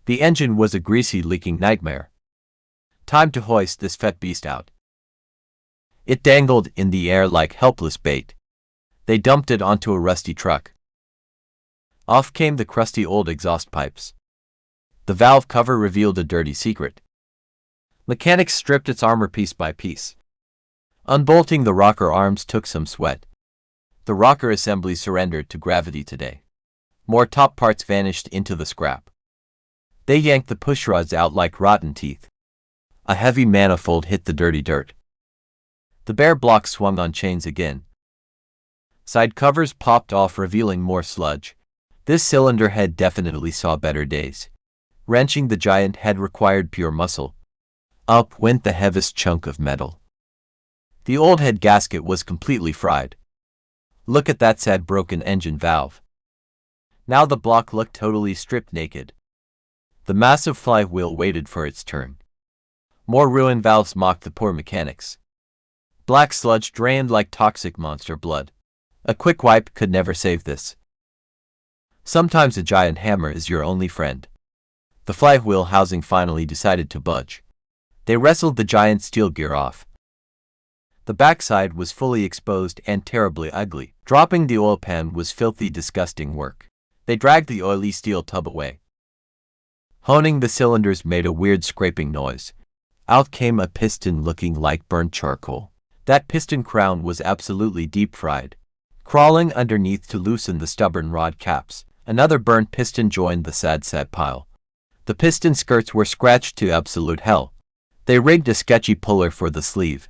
The engine was a greasy, leaking nightmare. Time to hoist this fat beast out. It dangled in the air like helpless bait. They dumped it onto a rusty truck. Off came the crusty old exhaust pipes. The valve cover revealed a dirty secret. Mechanics stripped its armor piece by piece. Unbolting the rocker arms took some sweat. The rocker assembly surrendered to gravity today. More top parts vanished into the scrap. They yanked the pushrods out like rotten teeth. A heavy manifold hit the dirty dirt. The bare block swung on chains again. Side covers popped off, revealing more sludge. This cylinder head definitely saw better days. Wrenching the giant head required pure muscle. Up went the heaviest chunk of metal. The old head gasket was completely fried. Look at that sad broken engine valve. Now the block looked totally stripped naked. The massive flywheel waited for its turn. More ruined valves mocked the poor mechanics. Black sludge drained like toxic monster blood. A quick wipe could never save this. Sometimes a giant hammer is your only friend. The flywheel housing finally decided to budge. They wrestled the giant steel gear off. The backside was fully exposed and terribly ugly. Dropping the oil pan was filthy, disgusting work. They dragged the oily steel tub away. Honing the cylinders made a weird scraping noise. Out came a piston looking like burnt charcoal. That piston crown was absolutely deep-fried. Crawling underneath to loosen the stubborn rod caps, another burnt piston joined the sad pile. The piston skirts were scratched to absolute hell. They rigged a sketchy puller for the sleeve.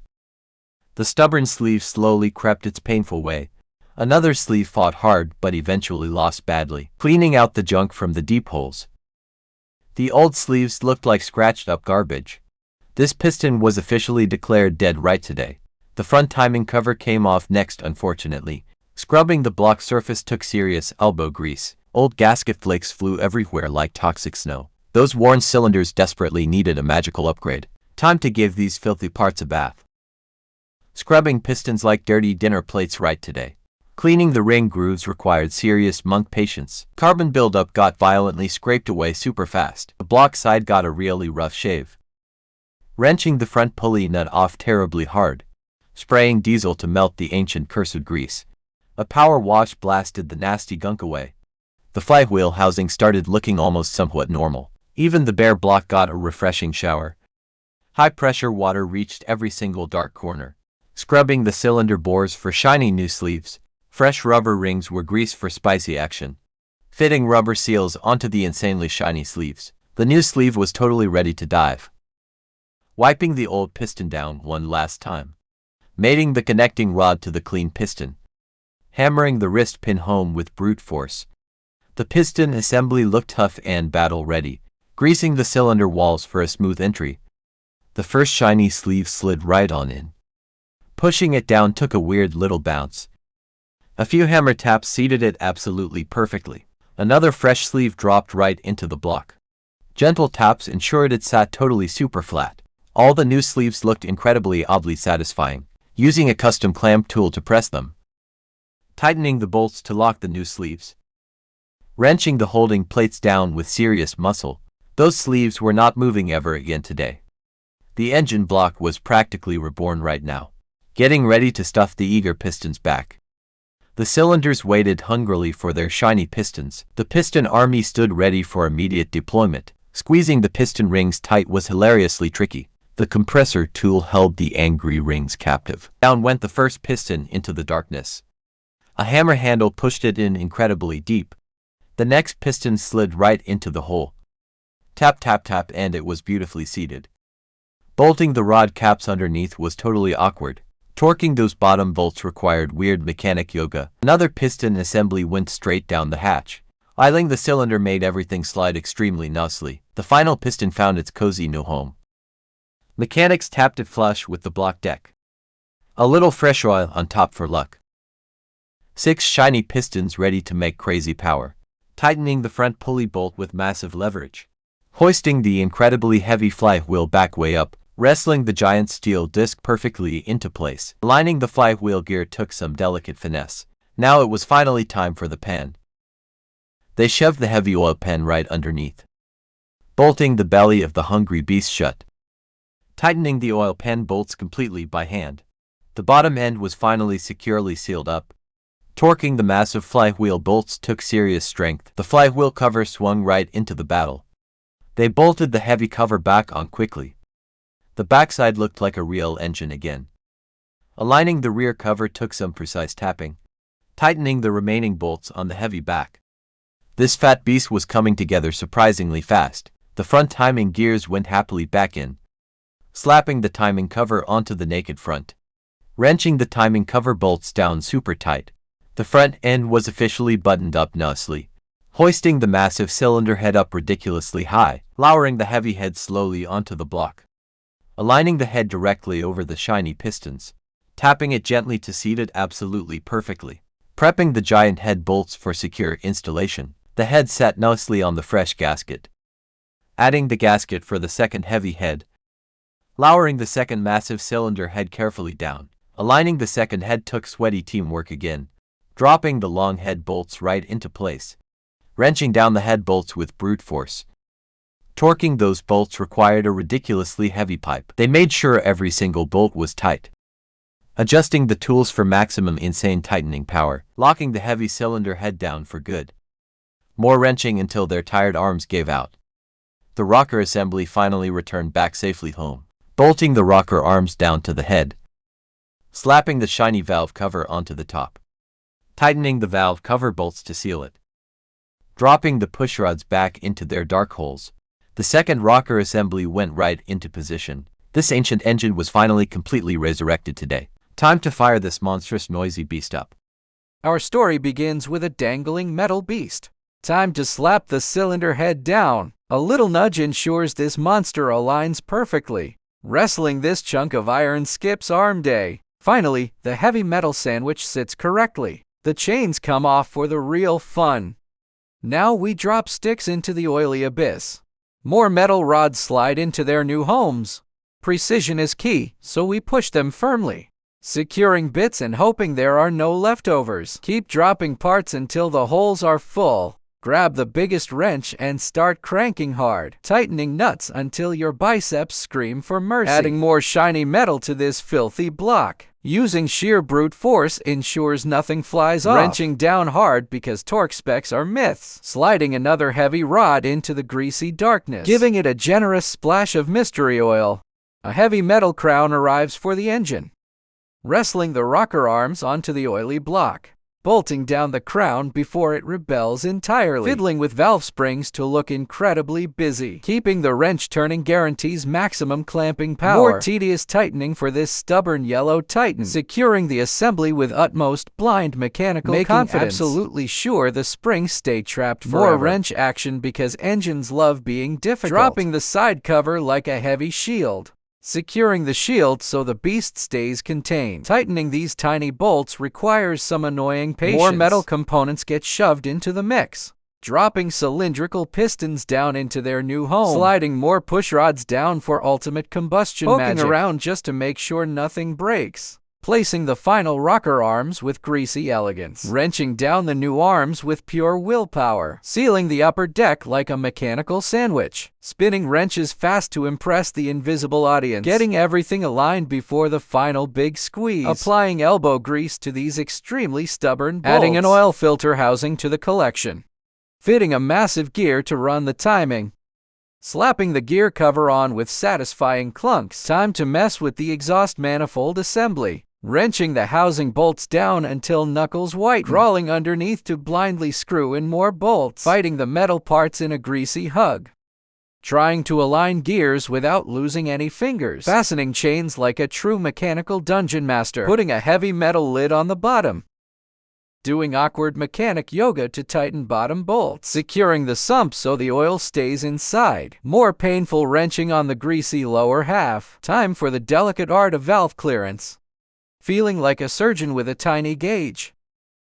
The stubborn sleeve slowly crept its painful way. Another sleeve fought hard but eventually lost badly, cleaning out the junk from the deep holes. The old sleeves looked like scratched-up garbage. This piston was officially declared dead right today. The front timing cover came off next, unfortunately. Scrubbing the block surface took serious elbow grease. Old gasket flakes flew everywhere like toxic snow. Those worn cylinders desperately needed a magical upgrade. Time to give these filthy parts a bath. Scrubbing pistons like dirty dinner plates right today. Cleaning the ring grooves required serious monk patience. Carbon buildup got violently scraped away super fast. The block side got a really rough shave. Wrenching the front pulley nut off terribly hard. Spraying diesel to melt the ancient cursed grease. A power wash blasted the nasty gunk away. The flywheel housing started looking almost somewhat normal. Even the bare block got a refreshing shower. High-pressure water reached every single dark corner. Scrubbing the cylinder bores for shiny new sleeves. Fresh rubber rings were greased for spicy action. Fitting rubber seals onto the insanely shiny sleeves. The new sleeve was totally ready to dive. Wiping the old piston down one last time. Mating the connecting rod to the clean piston. Hammering the wrist pin home with brute force. The piston assembly looked tough and battle-ready. Greasing the cylinder walls for a smooth entry. The first shiny sleeve slid right on in. Pushing it down took a weird little bounce. A few hammer taps seated it absolutely perfectly. Another fresh sleeve dropped right into the block. Gentle taps ensured it sat totally super flat. All the new sleeves looked incredibly oddly satisfying. Using a custom clamp tool to press them. Tightening the bolts to lock the new sleeves. Wrenching the holding plates down with serious muscle. Those sleeves were not moving ever again today. The engine block was practically reborn right now. Getting ready to stuff the eager pistons back. The cylinders waited hungrily for their shiny pistons. The piston army stood ready for immediate deployment. Squeezing the piston rings tight was hilariously tricky. The compressor tool held the angry rings captive. Down went the first piston into the darkness. A hammer handle pushed it in incredibly deep. The next piston slid right into the hole. Tap tap tap and it was beautifully seated. Bolting the rod caps underneath was totally awkward. Torquing those bottom bolts required weird mechanic yoga. Another piston assembly went straight down the hatch. Idling the cylinder made everything slide extremely nicely. The final piston found its cozy new home. Mechanics tapped it flush with the block deck. A little fresh oil on top for luck. 6 shiny pistons ready to make crazy power. Tightening the front pulley bolt with massive leverage. Hoisting the incredibly heavy flywheel back way up. Wrestling the giant steel disc perfectly into place. Aligning the flywheel gear took some delicate finesse. Now it was finally time for the pan. They shoved the heavy oil pan right underneath. bolting the belly of the hungry beast shut. Tightening the oil pan bolts completely by hand. The bottom end was finally securely sealed up. Torquing the massive flywheel bolts took serious strength. The flywheel cover swung right into the battle. They bolted the heavy cover back on quickly. The backside looked like a real engine again. Aligning the rear cover took some precise tapping, tightening the remaining bolts on the heavy back. This fat beast was coming together surprisingly fast. The front timing gears went happily back in, slapping the timing cover onto the naked front. Wrenching the timing cover bolts down super tight. The front end was officially buttoned up nicely. Hoisting the massive cylinder head up ridiculously high, lowering the heavy head slowly onto the block. Aligning the head directly over the shiny pistons. Tapping it gently to seat it absolutely perfectly. Prepping the giant head bolts for secure installation. The head sat nicely on the fresh gasket. Adding the gasket for the second heavy head. Lowering the second massive cylinder head carefully down. Aligning the second head took sweaty teamwork again. Dropping the long head bolts right into place. Wrenching down the head bolts with brute force. Torquing those bolts required a ridiculously heavy pipe. They made sure every single bolt was tight. Adjusting the tools for maximum insane tightening power. Locking the heavy cylinder head down for good. More wrenching until their tired arms gave out. The rocker assembly finally returned back safely home. Bolting the rocker arms down to the head. Slapping the shiny valve cover onto the top. Tightening the valve cover bolts to seal it. Dropping the pushrods back into their dark holes. The second rocker assembly went right into position. This ancient engine was finally completely resurrected today. Time to fire this monstrous noisy beast up. Our story begins with a dangling metal beast. Time to slap the cylinder head down. A little nudge ensures this monster aligns perfectly. Wrestling this chunk of iron skips arm day. Finally, the heavy metal sandwich sits correctly. The chains come off for the real fun. Now we drop sticks into the oily abyss. More metal rods slide into their new homes. Precision is key, so we push them firmly. Securing bits and hoping there are no leftovers. Keep dropping parts until the holes are full. Grab the biggest wrench and start cranking hard, tightening nuts until your biceps scream for mercy. Adding more shiny metal to this filthy block. Using sheer brute force ensures nothing flies off. Wrenching down hard because torque specs are myths. Sliding another heavy rod into the greasy darkness, giving it a generous splash of mystery oil. A heavy metal crown arrives for the engine. Wrestling the rocker arms onto the oily block. Bolting down the crown before it rebels entirely. Fiddling with valve springs to look incredibly busy. Keeping the wrench turning guarantees maximum clamping power. More tedious tightening for this stubborn yellow titan. Securing the assembly with utmost blind mechanical confidence. Making absolutely sure the springs stay trapped forever. More wrench action because engines love being difficult. Dropping the side cover like a heavy shield. Securing the shield so the beast stays contained. Tightening these tiny bolts requires some annoying patience. More metal components get shoved into the mix. Dropping cylindrical pistons down into their new home. Sliding more pushrods down for ultimate combustion magic. Poking around just to make sure nothing breaks. Placing the final rocker arms with greasy elegance. Wrenching down the new arms with pure willpower. Sealing the upper deck like a mechanical sandwich. Spinning wrenches fast to impress the invisible audience. Getting everything aligned before the final big squeeze. Applying elbow grease to these extremely stubborn bolts. Adding an oil filter housing to the collection. Fitting a massive gear to run the timing. Slapping the gear cover on with satisfying clunks. Time to mess with the exhaust manifold assembly. Wrenching the housing bolts down until knuckles whiten. Crawling underneath to blindly screw in more bolts. Fighting the metal parts in a greasy hug. Trying to align gears without losing any fingers. Fastening chains like a true mechanical dungeon master. Putting a heavy metal lid on the bottom. Doing awkward mechanic yoga to tighten bottom bolts. Securing the sump so the oil stays inside. More painful wrenching on the greasy lower half. Time for the delicate art of valve clearance. Feeling like a surgeon with a tiny gauge.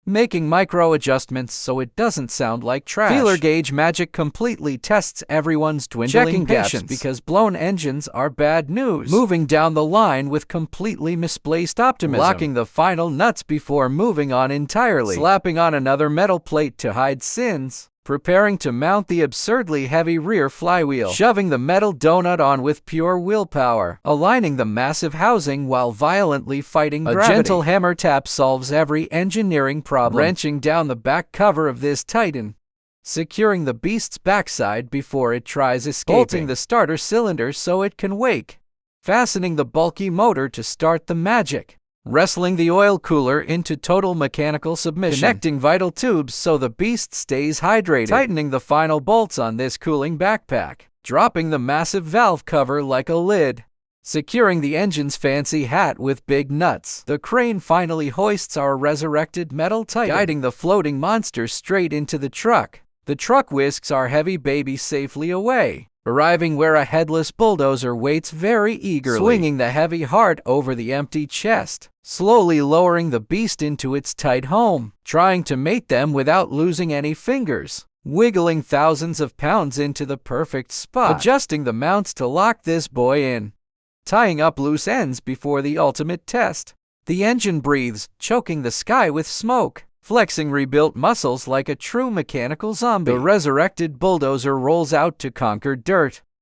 Making micro adjustments so it doesn't sound like trash. Feeler gauge magic completely tests everyone's dwindling patience because blown engines are bad news. Moving down the line with completely misplaced optimism. Locking the final nuts before moving on entirely. Slapping on another metal plate to hide sins. preparing to mount the absurdly heavy rear flywheel, shoving the metal donut on with pure willpower, aligning the massive housing while violently fighting gravity. A gentle hammer tap solves every engineering problem, wrenching down the back cover of this titan, securing the beast's backside before it tries escaping, bolting the starter cylinder so it can wake, fastening the bulky motor to start the magic, wrestling the oil cooler into total mechanical submission, connecting vital tubes so the beast stays hydrated, tightening the final bolts on this cooling backpack, dropping the massive valve cover like a lid, securing the engine's fancy hat with big nuts. The crane finally hoists our resurrected metal titan, guiding the floating monster straight into the truck. The truck whisks our heavy baby safely away, arriving where a headless bulldozer waits very eagerly, swinging the heavy heart over the empty chest, slowly lowering the beast into its tight home, trying to mate them without losing any fingers, wiggling thousands of pounds into the perfect spot, adjusting the mounts to lock this boy in, tying up loose ends before the ultimate test. The engine breathes, choking the sky with smoke, flexing rebuilt muscles like a true mechanical zombie. The resurrected bulldozer rolls out to conquer dirt,